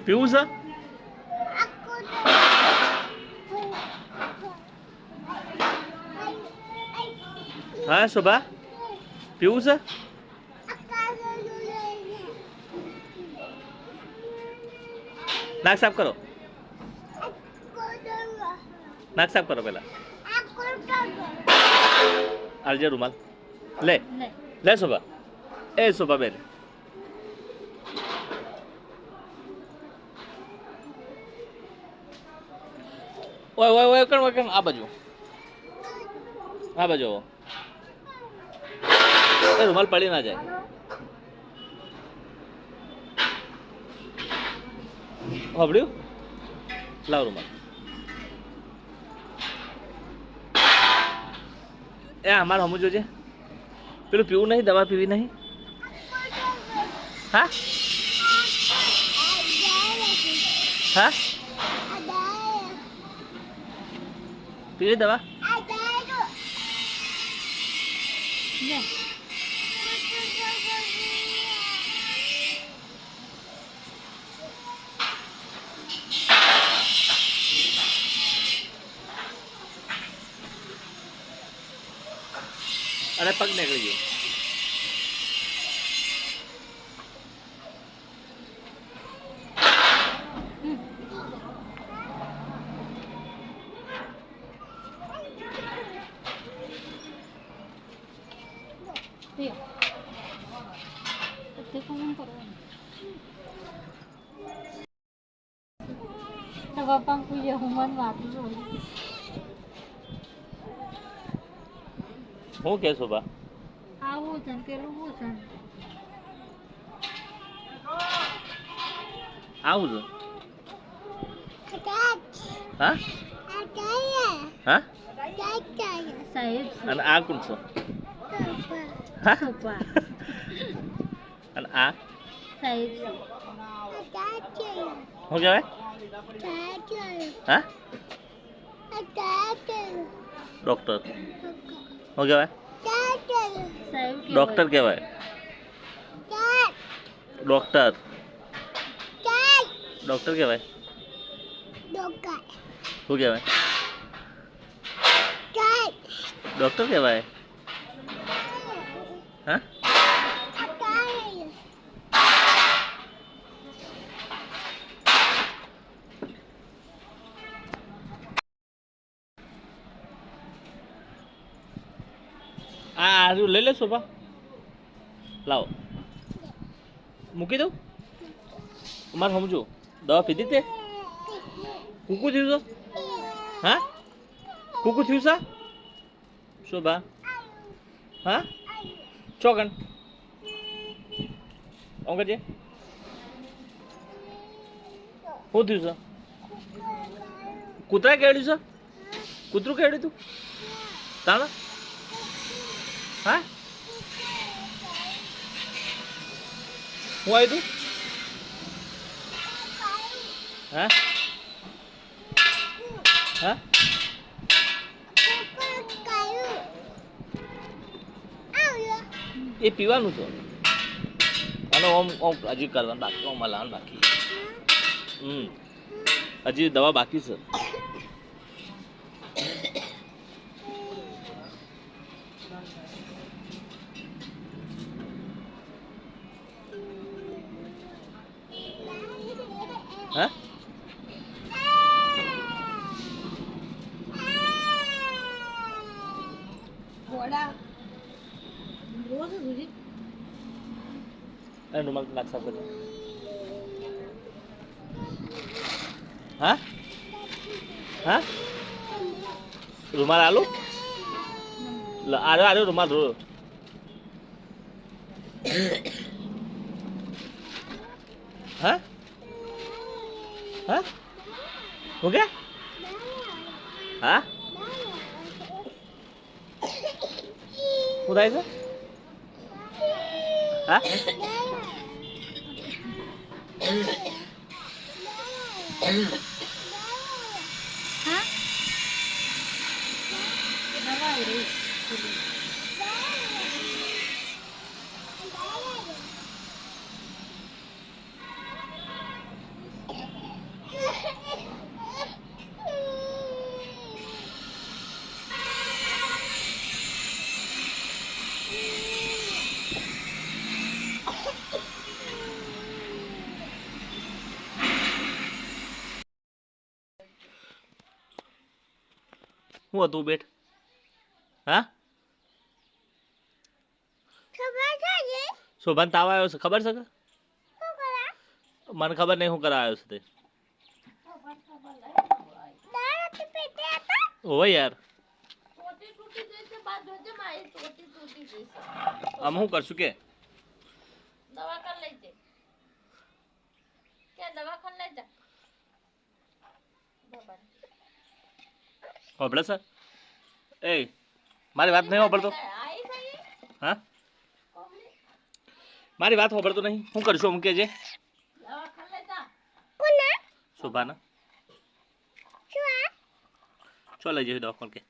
પીવું છે? હા શોભા, પીવું છે? નાક સાફ કરો, નાક સાફ કરો પેલા. આલજે રૂમાલ, લે લે શોભા, એ શોભા બેન. ઓય ઓય ઓય કણ આ બાજુ, આ બાજુ. એ રૂમાલ પડી ના જાય. સાંભળ્યું? લાવ રૂમાલ. એ અમારે હમું જોજે, પેલું પીવું નહીં, દવા પીવી નહીં. હા હા, પીવી દવા. અને પગ નીકળી ગયો. Bapak punya human mati loh. હું કે શોભા? આવું છે પેલું હું છે? આવું છે. હા હા, સાહેબ અને આ કોણ છે? હા, સોપા અને આ સાહેબ શું કહેવાય? હા, ડોક્ટર. શું કહેવાય? સાહેબ ડોક્ટર કહેવાય. ડોક્ટર, ડોક્ટર કહેવાય. શું કહેવાય? ડોક્ટર કહેવાય. હા, આ લઈ લે શોભા, લાવો મૂકી દઉં. અમારે સમજો દવા પીધી તે કૂકું થયું છે? હા, કૂકું થયું છે શોભા? હા, ચોકન ઓમ કરજે. શું થયું છે? કૂતરા કેળ્યું છે? કૂતરું કેળ્યું તું તાણા? હા, હું આવ્યું તું? હા હા, એ પીવાનું છે. અને ઓમ ઓમ હજી કરવાનું બાકી, ઓમ હલાવાનું બાકી. હજી દવા બાકી છે. હા, ઘોડા રોજ સુધી રૂમાલ નાખ સાફ કરજો. હા હા, રૂમાલ આલુ આરે રૂમાલ રો. હા હા, हो गया? હા, ઉદાય છે? હા, હા દવા રે હું હતું બેટ હા શોભાન તાવ આવ્યો છે ખબર છે કે મને ખબર નહીં હું કરાયો છે તે ઓય યાર આમ હું કરશું કે હોબળે સર એ મારી વાત નહીં હોબળતો હા મારી વાત હોબળતો નહીં હું કરશું અમુક જે શોભાના ચો લઈ જઈ દવાખાને કે